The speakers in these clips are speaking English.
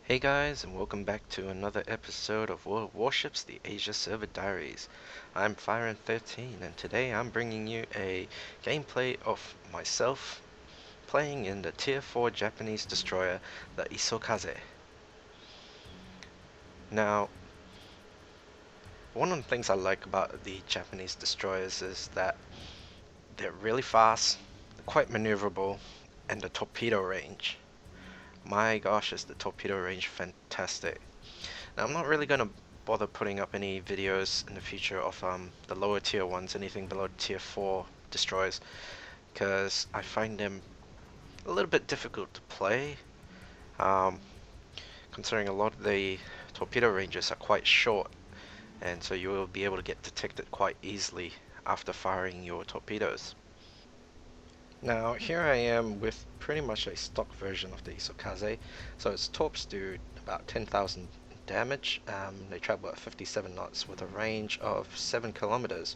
Hey guys, and welcome back to another episode of Warships, the Asia Server Diaries. I'm Firen13, and today I'm bringing you a gameplay of myself playing in the Tier 4 Japanese destroyer, the Isokaze. Now, one of the things I like about the Japanese destroyers is that they're really fast, they're quite maneuverable, and the torpedo range. My gosh, is the torpedo range fantastic. Now, I'm not really going to bother putting up any videos in the future of the lower tier ones, anything below tier 4 destroyers, because I find them a little bit difficult to play, um, considering a lot of the torpedo ranges are quite short, and so you will be able to get detected quite easily after firing your torpedoes. Now, here I am with pretty much a stock version of the Isokaze. So its torps do about 10,000 damage. They travel at 57 knots with a range of 7 kilometers,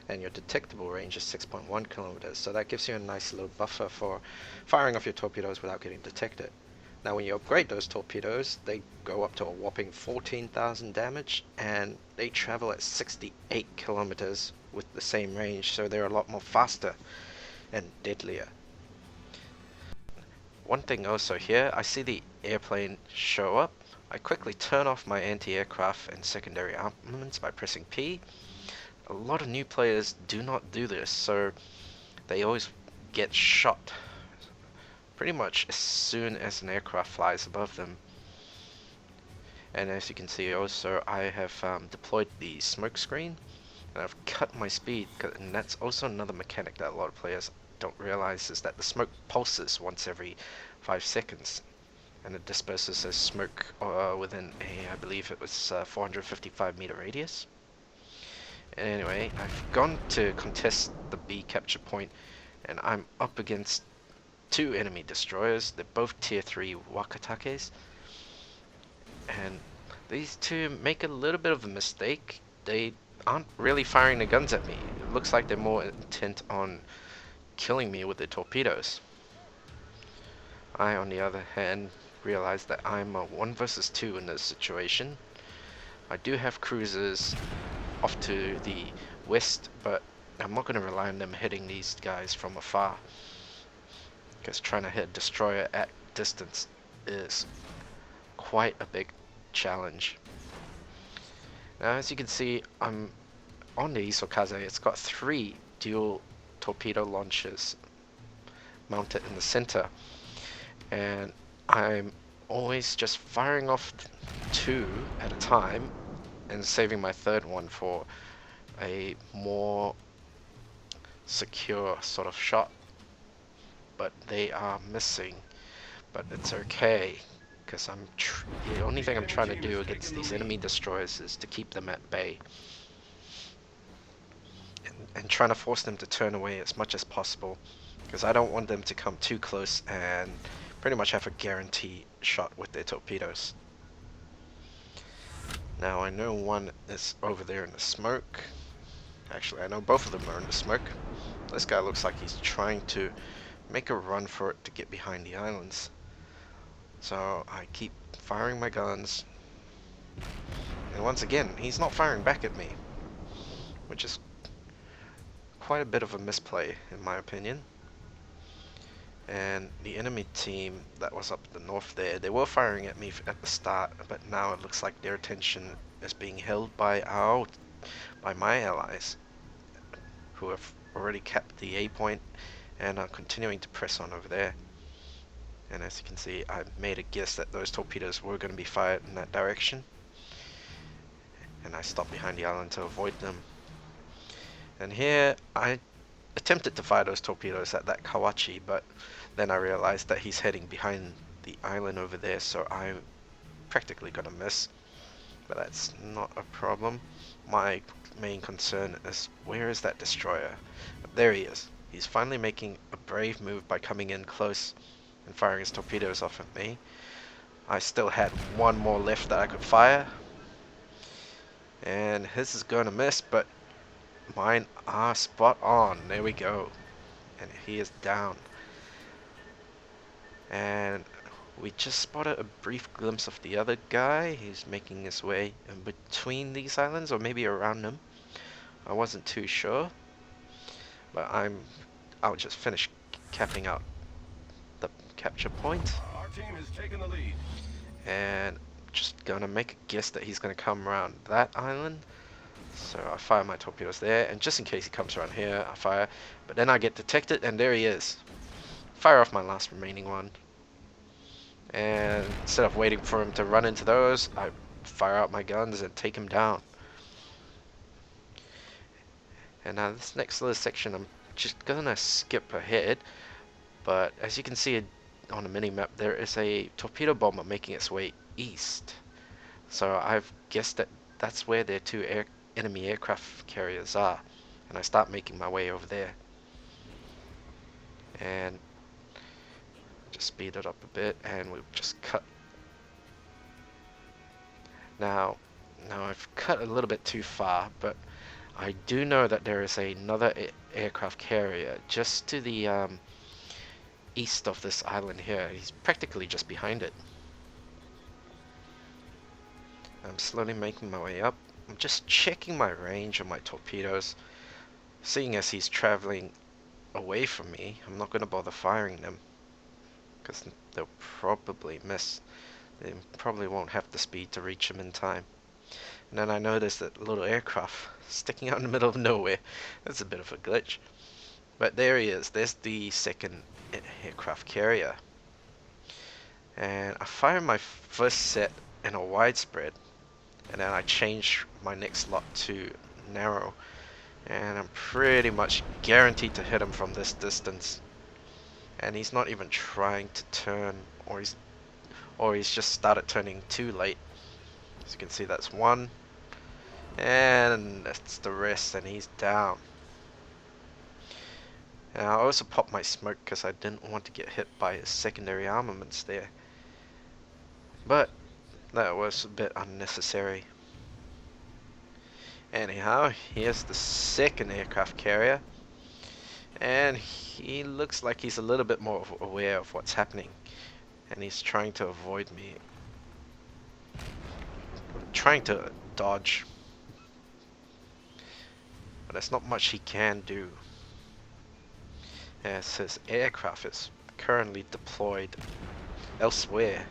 and your detectable range is 6.1 kilometers. So that gives you a nice little buffer for firing off your torpedoes without getting detected. Now, when you upgrade those torpedoes, they go up to a whopping 14,000 damage, and they travel at 68 kilometers with the same range, so they're a lot more faster and deadlier. One thing also here, I see the airplane show up. I quickly turn off my anti-aircraft and secondary armaments by pressing P. A lot of new players do not do this, so they always get shot pretty much as soon as an aircraft flies above them. And as you can see also, I have deployed the smoke screen, and I've cut my speed, and that's also another mechanic that a lot of players don't realize, is that the smoke pulses once every 5 seconds, and it disperses as smoke within I believe it was 455-meter radius. And anyway, I've gone to contest the B capture point, and I'm up against two enemy destroyers. They're both tier 3 Wakatakes, and these two make a little bit of a mistake. They aren't really firing the guns at me. It looks like they're more intent on killing me with their torpedoes. I, on the other hand, realize that I'm a 1 versus 2 in this situation. I do have cruisers off to the west, but I'm not going to rely on them hitting these guys from afar, because trying to hit a destroyer at distance is quite a big challenge. Now, as you can see, I'm on the Isokaze. It's got 3 dual torpedo launchers mounted in the center, and I'm always just firing off 2 at a time and saving my third one for a more secure sort of shot. But they are missing. But it's okay, because the only thing I'm trying to do against these enemy destroyers is to keep them at bay, and trying to force them to turn away as much as possible, because I don't want them to come too close and pretty much have a guarantee shot with their torpedoes. Now, I know one is over there in the smoke. Actually, I know both of them are in the smoke. This guy looks like he's trying to make a run for it to get behind the islands. So I keep firing my guns, and once again, he's not firing back at me, which is quite a bit of a misplay in my opinion. And the enemy team that was up the north there, they were firing at me at the start, but now it looks like their attention is being held by my allies, who have already capped the A point and are continuing to press on over there. And as you can see, I made a guess that those torpedoes were going to be fired in that direction, and I stopped behind the island to avoid them. And here I attempted to fire those torpedoes at that Kawachi, but then I realized that he's heading behind the island over there, so I'm practically gonna miss. But that's not a problem. My main concern is, where is that destroyer? There he is. He's finally making a brave move by coming in close and firing his torpedoes off at me. I still had one more left that I could fire, and his is gonna miss, but mine are spot on. There we go. And he is down. And We just spotted a brief glimpse of the other guy. He's making his way in between these islands, or maybe around them. I wasn't too sure, but I'll just finish capping out the capture point. Our team has taken the lead. And just gonna make a guess that he's gonna come around that island. So I fire my torpedoes there, and just in case he comes around here, I fire. But then I get detected, and there he is. Fire off my last remaining one. And instead of waiting for him to run into those, I fire out my guns and take him down. And now this next little section, I'm just gonna skip ahead. But as you can see on the mini-map, there is a torpedo bomber making its way east. So I've guessed that that's where their two enemy aircraft carriers are. And I start making my way over there. And just speed it up a bit, and we'll just cut. Now I've cut a little bit too far, but I do know that there is another aircraft carrier just to the east of this island here. He's practically just behind it. I'm slowly making my way up. I'm just checking my range of my torpedoes. Seeing as he's traveling away from me, I'm not going to bother firing them, because they'll probably miss. They probably won't have the speed to reach him in time. And then I noticed that little aircraft sticking out in the middle of nowhere. That's a bit of a glitch. But there he is. There's the second aircraft carrier. And I fire my first set in a widespread, and then I change my next lot to narrow. And I'm pretty much guaranteed to hit him from this distance. And he's not even trying to turn, or he's just started turning too late. As you can see, that's one, and that's the rest, and he's down. And I also popped my smoke because I didn't want to get hit by his secondary armaments there. But that was a bit unnecessary. Anyhow, here's the second aircraft carrier, and he looks like he's a little bit more aware of what's happening, and he's trying to avoid me, trying to dodge, but there's not much he can do, as his aircraft is currently deployed elsewhere.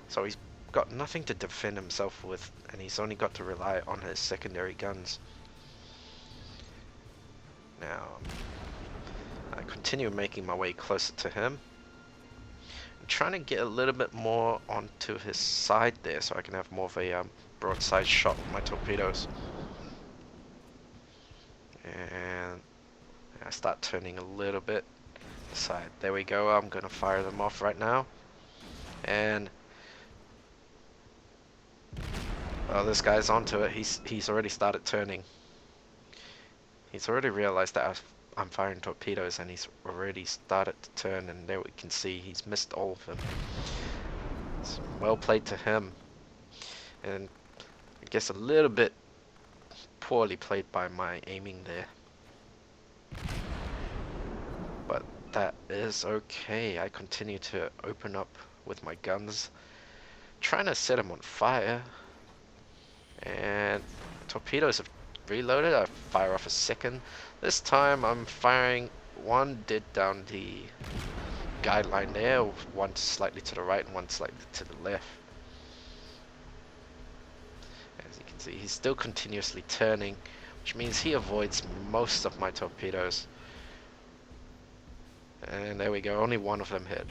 So he's got nothing to defend himself with, and he's only got to rely on his secondary guns. Now, I continue making my way closer to him. I'm trying to get a little bit more onto his side there so I can have more of a broadside shot with my torpedoes. And I start turning a little bit aside. There we go. I'm going to fire them off right now. And well, this guy's onto it. He's already started turning. He's already realized that I'm firing torpedoes, and he's already started to turn, and there we can see he's missed all of them. It's well played to him, and I guess a little bit poorly played by my aiming there. But that is okay. I continue to open up with my guns, trying to set him on fire. And torpedoes have reloaded. I fire off a second. This time I'm firing one dead down the guideline there, one slightly to the right and one slightly to the left. As you can see, he's still continuously turning, which means he avoids most of my torpedoes. And there we go, only one of them hit.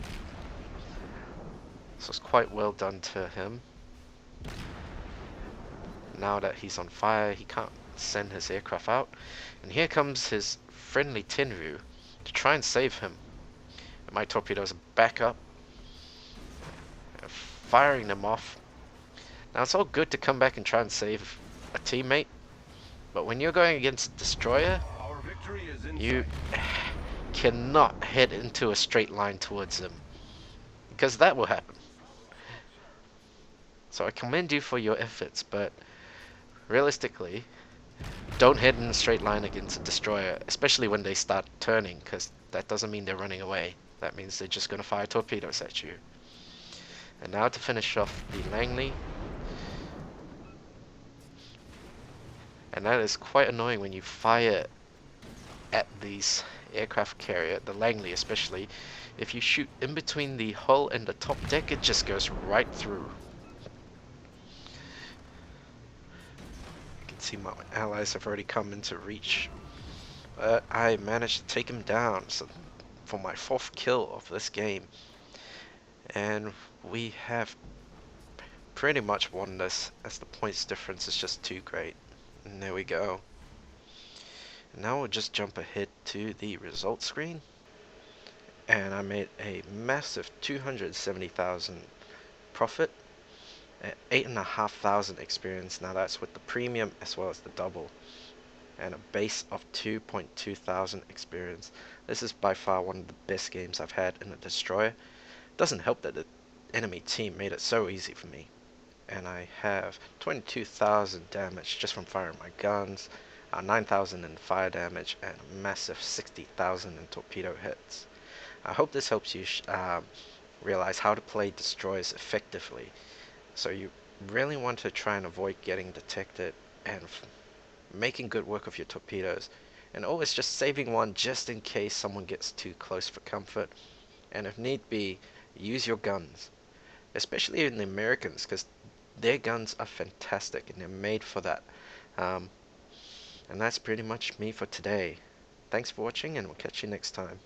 So it's quite well done to him. Now that he's on fire, he can't send his aircraft out. And here comes his friendly Tenryu to try and save him. And my torpedoes back up, firing them off. Now it's all good to come back and try and save a teammate, but when you're going against a destroyer, you cannot head into a straight line towards them, because that will happen. So I commend you for your efforts, but realistically, don't head in a straight line against a destroyer, especially when they start turning, because that doesn't mean they're running away. That means they're just going to fire torpedoes at you. And now to finish off the Langley. And that is quite annoying when you fire at these aircraft carrier, the Langley especially. If you shoot in between the hull and the top deck, it just goes right through. You can see my allies have already come into reach. But I managed to take him down for my 4th kill of this game. And we have pretty much won this, as the points difference is just too great. And there we go. And now we'll just jump ahead to the results screen. And I made a massive 270,000 profit at 8,500 experience. Now that's with the premium as well as the double, and a base of 2.2 thousand experience. This is by far one of the best games I've had in a destroyer. Doesn't help that the enemy team made it so easy for me. And I have 22,000 damage just from firing my guns, 9,000 in fire damage, and a massive 60,000 in torpedo hits. I hope this helps you realize how to play destroyers effectively. So you really want to try and avoid getting detected and making good work of your torpedoes. And always just saving one just in case someone gets too close for comfort. And if need be, use your guns. Especially in the Americans, because their guns are fantastic and they're made for that. Um, and that's pretty much me for today. Thanks for watching, and we'll catch you next time.